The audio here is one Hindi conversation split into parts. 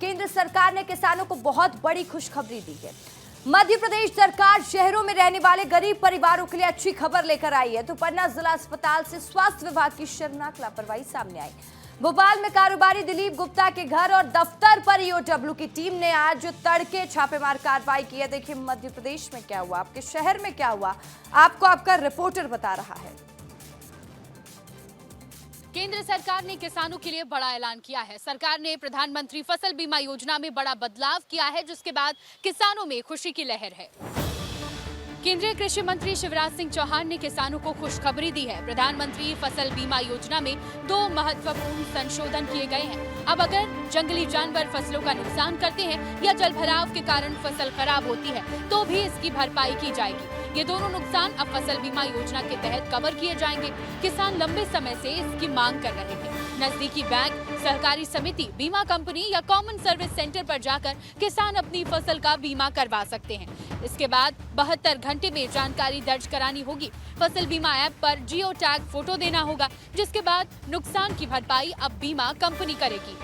केंद्र सरकार ने किसानों को बहुत बड़ी खुशखबरी दी है। मध्य प्रदेश सरकार शहरों में रहने वाले गरीब परिवारों के लिए अच्छी खबर लेकर आई है। तो पन्ना जिला अस्पताल से स्वास्थ्य विभाग की शर्मनाक लापरवाही सामने आई। भोपाल में कारोबारी दिलीप गुप्ता के घर और दफ्तर पर ईओडब्ल्यू की टीम ने आज तड़के छापेमार कार्रवाई की है। देखिए मध्य प्रदेश में क्या हुआ, आपके शहर में क्या हुआ, आपको आपका रिपोर्टर बता रहा है। केंद्र सरकार ने किसानों के लिए बड़ा ऐलान किया है। सरकार ने प्रधानमंत्री फसल बीमा योजना में बड़ा बदलाव किया है, जिसके बाद किसानों में खुशी की लहर है। केंद्रीय कृषि मंत्री शिवराज सिंह चौहान ने किसानों को खुशखबरी दी है। प्रधानमंत्री फसल बीमा योजना में 2 महत्वपूर्ण संशोधन किए गए हैं। अब अगर जंगली जानवर फसलों का नुकसान करते हैं या जलभराव के कारण फसल खराब होती है तो भी इसकी भरपाई की जाएगी। ये दोनों नुकसान अब फसल बीमा योजना के तहत कवर किए जाएंगे। किसान लंबे समय से इसकी मांग कर रहे थे। नजदीकी बैंक, सहकारी समिति, बीमा कंपनी या कॉमन सर्विस सेंटर पर जाकर किसान अपनी फसल का बीमा करवा सकते हैं। इसके बाद 72 घंटे में जानकारी दर्ज करानी होगी। फसल बीमा ऐप पर जियो टैग फोटो देना होगा, जिसके बाद नुकसान की भरपाई अब बीमा कंपनी करेगी।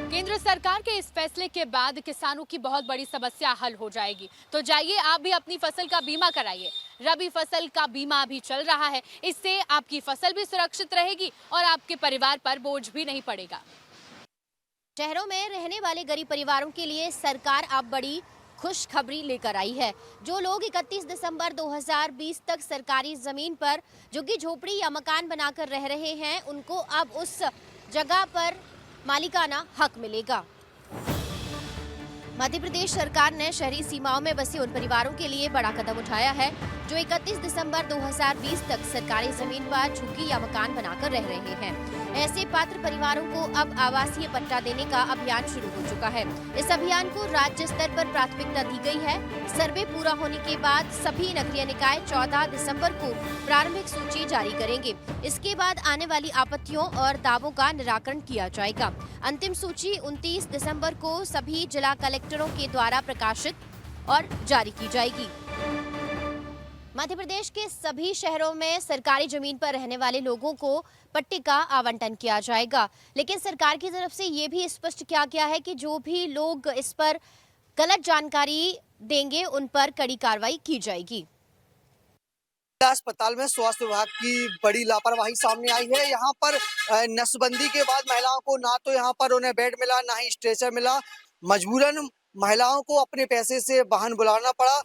केंद्र सरकार के इस फैसले के बाद किसानों की बहुत बड़ी समस्या हल हो जाएगी। तो जाइए आप भी अपनी फसल का बीमा कराइए। रबी फसल का बीमा अभी चल रहा है, इससे आपकी फसल भी सुरक्षित रहेगी और आपके परिवार पर बोझ भी नहीं पड़ेगा। शहरों में रहने वाले गरीब परिवारों के लिए सरकार अब बड़ी खुशखबरी लेकर आई है। जो लोग 31 दिसंबर 2020 तक सरकारी जमीन पर झुग्गी झोपड़ी या मकान बनाकर रह रहे हैं, उनको अब उस जगह पर मालिकाना हक मिलेगा। मध्य प्रदेश सरकार ने शहरी सीमाओं में बसे उन परिवारों के लिए बड़ा कदम उठाया है जो 31 दिसंबर 2020 तक सरकारी जमीन पर झुग्गी या मकान बनाकर रह रहे हैं। ऐसे पात्र परिवारों को अब आवासीय पट्टा देने का अभियान शुरू हो चुका है। इस अभियान को राज्य स्तर पर प्राथमिकता दी गई है। सर्वे पूरा होने के बाद सभी नगरीय निकाय 14 दिसंबर को प्रारंभिक सूची जारी करेंगे। इसके बाद आने वाली आपत्तियों और दावों का निराकरण किया जाएगा। अंतिम सूची 29 दिसंबर को सभी जिला कलेक्टरों के द्वारा प्रकाशित और जारी की जाएगी। मध्य प्रदेश के सभी शहरों में सरकारी जमीन पर रहने वाले लोगों को पट्टे का आवंटन किया जाएगा, लेकिन सरकार की तरफ से ये भी स्पष्ट किया गया है कि जो भी लोग इस पर गलत जानकारी देंगे उन पर कड़ी कार्रवाई की जाएगी। अस्पताल में स्वास्थ्य विभाग की बड़ी लापरवाही सामने आई है। यहाँ पर नसबंदी के बाद महिलाओं को ना तो यहाँ पर उन्हें बेड मिला, ना ही स्ट्रेचर मिला। मजबूरन महिलाओं को अपने पैसे से वाहन बुलाना पड़ा।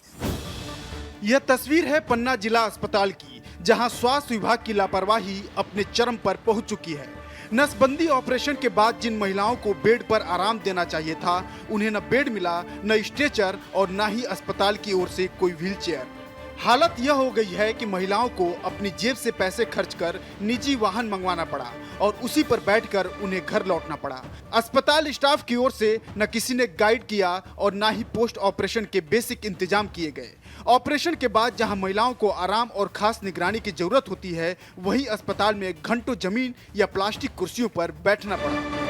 यह तस्वीर है पन्ना जिला अस्पताल की, जहां स्वास्थ्य विभाग की लापरवाही अपने चरम पर पहुंच चुकी है। नसबंदी ऑपरेशन के बाद जिन महिलाओं को बेड पर आराम देना चाहिए था, उन्हें न बेड मिला, न स्ट्रेचर और न ही अस्पताल की ओर से कोई व्हीलचेयर। हालत यह हो गई है कि महिलाओं को अपनी जेब से पैसे खर्च कर निजी वाहन मंगवाना पड़ा और उसी पर बैठकर उन्हें घर लौटना पड़ा। अस्पताल स्टाफ की ओर से न किसी ने गाइड किया और न ही पोस्ट ऑपरेशन के बेसिक इंतजाम किए गए। ऑपरेशन के बाद जहां महिलाओं को आराम और खास निगरानी की जरूरत होती है, वहीं अस्पताल में घंटों जमीन या प्लास्टिक कुर्सियों पर बैठना पड़ा।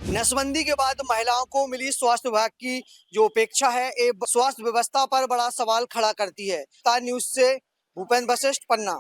नसबंदी के बाद महिलाओं को मिली स्वास्थ्य विभाग की जो उपेक्षा है, ये स्वास्थ्य व्यवस्था पर बड़ा सवाल खड़ा करती है। स्टार न्यूज से भूपेंद्र वशिष्ठ, पन्ना।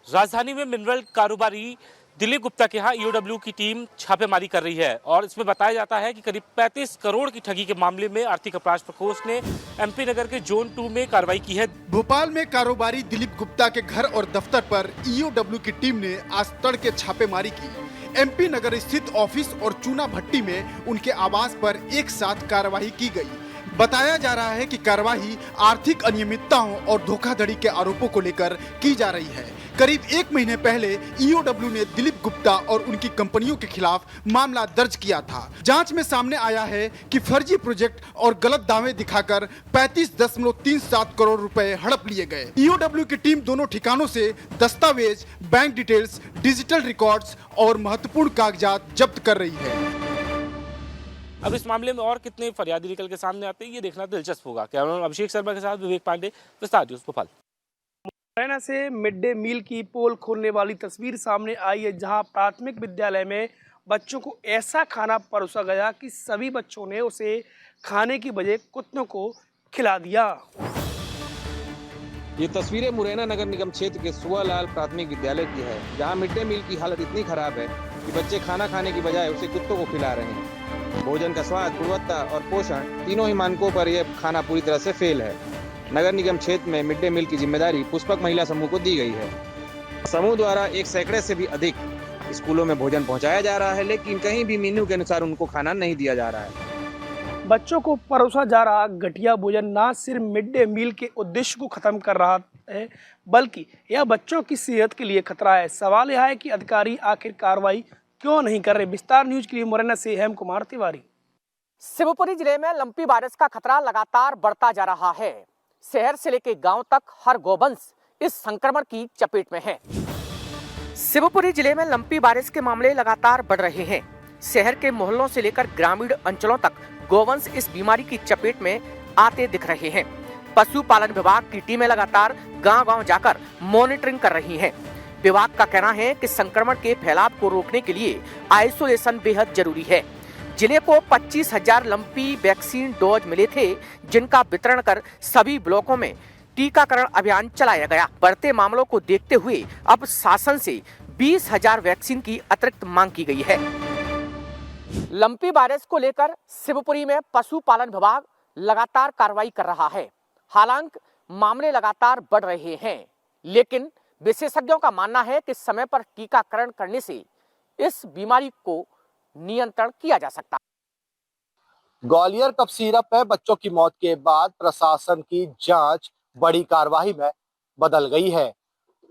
राजधानी में मिनरल कारोबारी दिलीप गुप्ता के यहाँ ईओडब्ल्यू की टीम छापेमारी कर रही है और इसमें बताया जाता है कि करीब 35 करोड़ की ठगी के मामले में आर्थिक अपराध प्रकोष्ठ ने एमपी नगर के जोन 2 में कार्रवाई की है। भोपाल में कारोबारी दिलीप गुप्ता के घर और दफ्तर पर ईओडब्ल्यू की टीम ने आज तड़के छापेमारी की। एमपी नगर स्थित ऑफिस और चूना भट्टी में उनके आवास पर एक साथ कार्रवाई की गई। बताया जा रहा है कि कार्रवाई आर्थिक अनियमितताओं और धोखाधड़ी के आरोपों को लेकर की जा रही है। करीब 1 महीने पहले ईओडब्ल्यू ने दिलीप गुप्ता और उनकी कंपनियों के खिलाफ मामला दर्ज किया था। जांच में सामने आया है कि फर्जी प्रोजेक्ट और गलत दावे दिखाकर 35.37 करोड़ रुपए हड़प लिए गए। ईओडब्ल्यू की टीम दोनों ठिकानों से दस्तावेज, बैंक डिटेल्स, डिजिटल रिकॉर्ड्स और महत्वपूर्ण कागजात जब्त कर रही है। अब इस मामले में और कितने फरियादी निकल के सामने आते हैं, ये देखना दिलचस्प होगा। कैमरामैन अभिषेक शर्मा के साथ विवेक पांडे, विस्तार न्यूज़, भोपाल। मुरैना से मिड डे मील की पोल खोलने वाली तस्वीर सामने आई है, जहां प्राथमिक विद्यालय में बच्चों को ऐसा खाना परोसा गया कि सभी बच्चों ने उसे खाने की बजाय कुत्तों को खिला दिया। ये तस्वीरें मुरैना नगर निगम क्षेत्र के सुवालाल प्राथमिक विद्यालय की है, जहां मिड डे मील की हालत इतनी खराब है कि बच्चे खाना खाने की बजाय उसे कुत्तों को खिला रहे हैं। भोजन का स्वाद, गुणवत्ता और पोषण तीनों ही मानकों पर यह खाना पूरी तरह से फेल है। नगर निगम क्षेत्र में मिड डे मील की जिम्मेदारी पुष्पक महिला समूह को दी गई है। समूह द्वारा 1 सैकड़े से भी अधिक स्कूलों में भोजन पहुंचाया जा रहा है, लेकिन कहीं भी मेन्यू के अनुसार उनको खाना नहीं दिया जा रहा है। बच्चों को परोसा जा रहा घटिया भोजन न सिर्फ मिड डे मील के उद्देश्य को खत्म कर रहा है, बल्कि यह बच्चों की सेहत के लिए खतरा है। सवाल यह है कि अधिकारी आखिर कार्रवाई क्यों नहीं कर रहे। विस्तार न्यूज के लिए मुरैना से हेम कुमार तिवारी। शिवपुरी जिले में लंपी वायरस का खतरा लगातार बढ़ता जा रहा है। शहर से लेकर गांव तक हर गौवंश इस संक्रमण की चपेट में है। शिवपुरी जिले में लंपी वायरस के मामले लगातार बढ़ रहे हैं। शहर के मोहल्लों से लेकर ग्रामीण अंचलों तक गौवंश इस बीमारी की चपेट में आते दिख रहे हैं। पशुपालन विभाग की टीमें लगातार गांव-गांव जाकर मॉनिटरिंग कर रही हैं। विभाग का कहना है कि संक्रमण के फैलाव को रोकने के लिए आइसोलेशन बेहद जरूरी है। जिले को 25,000 लंपी वैक्सीन डोज मिले थे, जिनका वितरण कर सभी ब्लॉकों में टीकाकरण अभियान चलाया गया। बढ़ते मामलों को देखते हुए अब शासन से 20,000 वैक्सीन की अतिरिक्त मांग की गई है। लंपी वायरस को लेकर शिवपुरी में पशुपालन विभाग लगातार कार्रवाई कर रहा है। हालांकि मामले लगातार बढ़ रहे हैं, लेकिन विशेषज्ञों का मानना है कि समय पर टीकाकरण करने से इस बीमारी को नियंत्रण किया जा सकता है। ग्वालियर कफ सिरप में बच्चों की मौत के बाद प्रशासन की जांच बड़ी कार्रवाई में बदल गई है।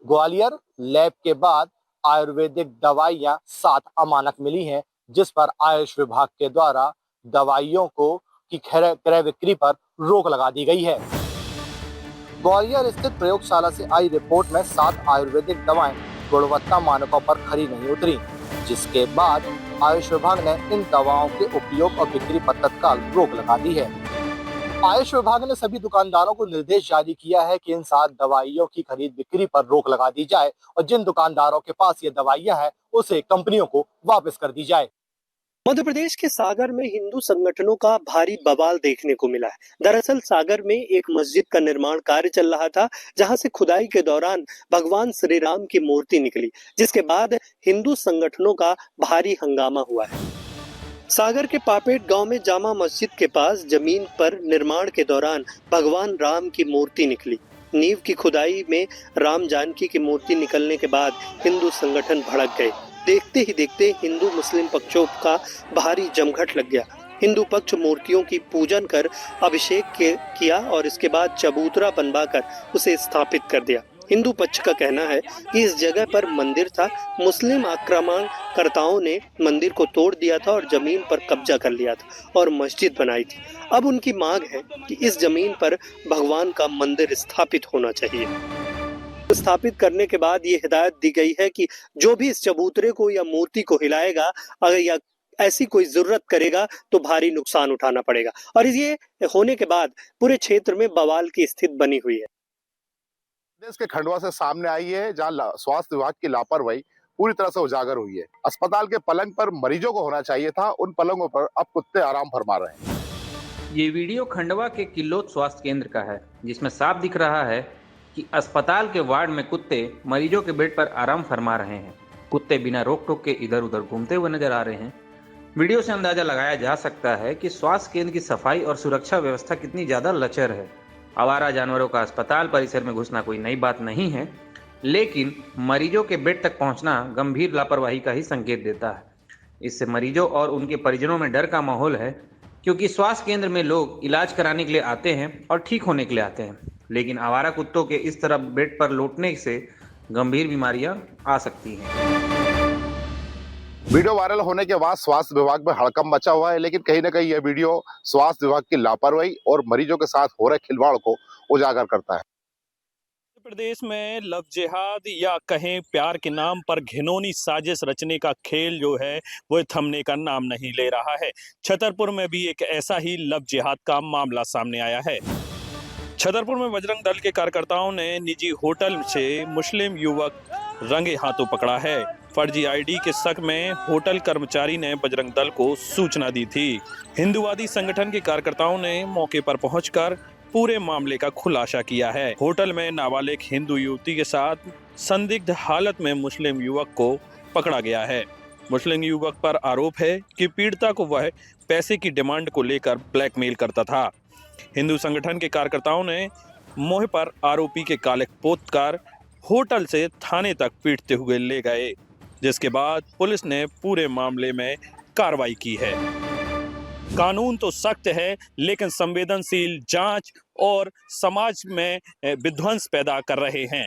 ग्वालियर लैब के बाद आयुर्वेदिक दवाइयां 7 अमानक मिली हैं, जिस पर आयुष विभाग के द्वारा दवाइयों की क्रय बिक्री पर रोक लगा दी गई है। ग्वालियर स्थित प्रयोगशाला से आई रिपोर्ट में 7 आयुर्वेदिक दवाएं गुणवत्ता मानकों पर खरी नहीं उतरी, जिसके बाद आयुष विभाग ने इन दवाओं के उपयोग और बिक्री पर तत्काल रोक लगा दी है। आयुष विभाग ने सभी दुकानदारों को निर्देश जारी किया है कि इन 7 दवाइयों की खरीद बिक्री पर रोक लगा दी जाए और जिन दुकानदारों के पास ये दवाइयां हैं उसे कंपनियों को वापस कर दी जाए। मध्य प्रदेश के सागर में हिंदू संगठनों का भारी बवाल देखने को मिला है। दरअसल सागर में एक मस्जिद का निर्माण कार्य चल रहा था, जहां से खुदाई के दौरान भगवान श्री राम की मूर्ति निकली, जिसके बाद हिंदू संगठनों का भारी हंगामा हुआ है। सागर के पापेट गांव में जामा मस्जिद के पास जमीन पर निर्माण के दौरान भगवान राम की मूर्ति निकली। नींव की खुदाई में राम जानकी की मूर्ति निकलने के बाद हिंदू संगठन भड़क गए। देखते ही देखते हिंदू मुस्लिम पक्षों का भारी जमघट लग गया। हिंदू पक्ष मूर्तियों की पूजन कर अभिषेक किया और इसके बाद चबूतरा बनवाकर उसे स्थापित कर दिया। हिंदू पक्ष का कहना है कि इस जगह पर मंदिर था, मुस्लिम आक्रमणकर्ताओं ने मंदिर को तोड़ दिया था और जमीन पर कब्जा कर लिया था और मस्जिद बनाई थी। अब उनकी मांग है कि इस जमीन पर भगवान का मंदिर स्थापित होना चाहिए। स्थापित करने के बाद ये हिदायत दी गई है कि जो भी इस चबूतरे को या मूर्ति को हिलाएगा, अगर या ऐसी कोई जरूरत करेगा तो भारी नुकसान उठाना पड़ेगा। और ये होने के बाद पूरे क्षेत्र में बवाल की स्थिति बनी हुई है। देश के खंडवा से सामने आई है, जहां स्वास्थ्य विभाग की लापरवाही पूरी तरह से उजागर हुई है। अस्पताल के पलंग पर मरीजों को होना चाहिए था, उन पलंगों पर अब कुत्ते आराम फरमा रहे हैं। ये वीडियो खंडवा के किल्लोद स्वास्थ्य केंद्र का है, जिसमें साफ दिख रहा है कि अस्पताल के वार्ड में कुत्ते मरीजों के बेड पर आराम फरमा रहे हैं। कुत्ते बिना रोक टोक के इधर उधर घूमते हुए नजर आ रहे हैं। वीडियो से अंदाजा लगाया जा सकता है कि स्वास्थ्य केंद्र की सफाई और सुरक्षा व्यवस्था कितनी ज्यादा लचर है। आवारा जानवरों का अस्पताल परिसर में घुसना कोई नई बात नहीं है, लेकिन मरीजों के बेड तक पहुंचना गंभीर लापरवाही का ही संकेत देता है। इससे मरीजों और उनके परिजनों में डर का माहौल है, क्योंकि स्वास्थ्य केंद्र में लोग इलाज कराने के लिए आते हैं और ठीक होने के लिए आते हैं, लेकिन आवारा कुत्तों के इस तरह बेड पर लौटने से गंभीर बीमारियां आ सकती हैं। वीडियो वायरल होने के बाद स्वास्थ्य विभाग में हड़कंप मचा हुआ है, लेकिन कहीं ना कहीं यह वीडियो स्वास्थ्य विभाग की लापरवाही और मरीजों के साथ हो रहे खिलवाड़ को उजागर करता है। प्रदेश में लव जिहाद या कहें प्यार के नाम पर घिनौनी साजिश रचने का खेल जो है वो थमने का नाम नहीं ले रहा है। छतरपुर में भी एक ऐसा ही लव जिहाद का मामला सामने आया है। छतरपुर में बजरंग दल के कार्यकर्ताओं ने निजी होटल से मुस्लिम युवक रंगे हाथों पकड़ा है। फर्जी आईडी के शक में होटल कर्मचारी ने बजरंग दल को सूचना दी थी। हिंदूवादी संगठन के कार्यकर्ताओं ने मौके पर पहुंचकर पूरे मामले का खुलासा किया है। होटल में नाबालिग हिंदू युवती के साथ संदिग्ध हालत में मुस्लिम युवक को पकड़ा गया है। मुस्लिम युवक पर आरोप है कि पीड़िता को वह पैसे की डिमांड को लेकर ब्लैकमेल करता था। हिंदू संगठन के कार्यकर्ताओं ने मोह पर आरोपी के काले पोत कर होटल से थाने तक पीटते हुए ले गए, जिसके बाद पुलिस ने पूरे मामले में कार्रवाई की है। कानून तो सख्त है, लेकिन संवेदनशील जांच और समाज में विध्वंस पैदा कर रहे हैं।